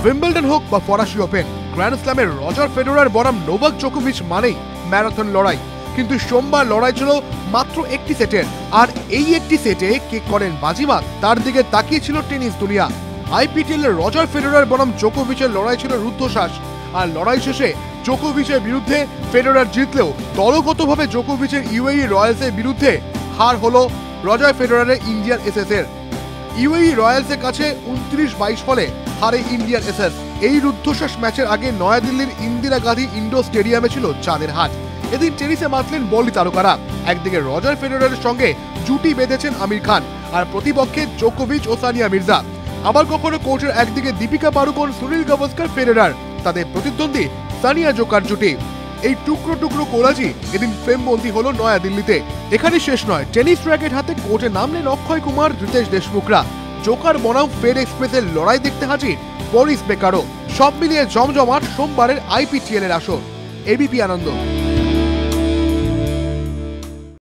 Wimbledon হোক বা ফরাসি ওপেন, গ্র্যান্ড স্ল্যামের রজার ফেডেরার বনাম নোভাক জোকোভিচ মানেই ম্যারাথন লড়াই। কিন্তু সোমবার লড়াই ছিল মাত্র একটি সেটের, আর এই একটি সেটে কে করেন বাজিমাত তার দিকে তাকিয়ে ছিল টেনিস দুনিয়া। আইপিটিএল এর রজার ফেডেরার বনাম জোকোভিচের লড়াই ছিল রুদ্ধশ্বাস, আর লড়াই শেষে জোকোভিচের বিরুদ্ধে ফেডেরার জিতলেও দলগতভাবে জোকোভিচের ইউএই রয়্যালসের বিরুদ্ধে হার হলো রজার ফেডেরারের ইন্ডিয়ান এসএস এর। ইউএই রয়্যালসের কাছে 29-22 ফলে হারে ইন্ডিয়ান এসএস। এই রুদ্ধশ্বাস ম্যাচের আগে নয়াদিল্লির ইন্দিরা গান্ধী ইন্ডোর স্টেডিয়ামে ছিল চাঁদের হাট। এদিন টেনিসে মাতলেন বলি তারকারা। একদিকে রজার ফেডেরারের সঙ্গে জুটি বেঁধেছেন আমির খান, আর প্রতিপক্ষে জোকোভিচ ও সানিয়া মির্জা। আবার কখনো কোর্টের একদিকে দীপিকা পাড়ুকোন, সুনীল গাভাস্কার, ফেডেরার, তাদের প্রতিদ্বন্দ্বী সানিয়া জোকার জুটি। এই টুকরো টুকরো কোলাজি এদিন ফ্রেমবন্দি হলো নয়াদিল্লিতে। এখানে শেষ নয়, টেনিস র্যাকেট হাতে কোর্টে নামলেন অক্ষয় কুমার, রিতেশ দেশমুখরা। জোকার বনাম ফেড এক্সপ্রেসের লড়াই দেখতে হাজির বরিস বেকারও। সব মিলিয়ে জমজমাট সোমবারের আইপিটিএল এর আসর। এবিপি আনন্দ।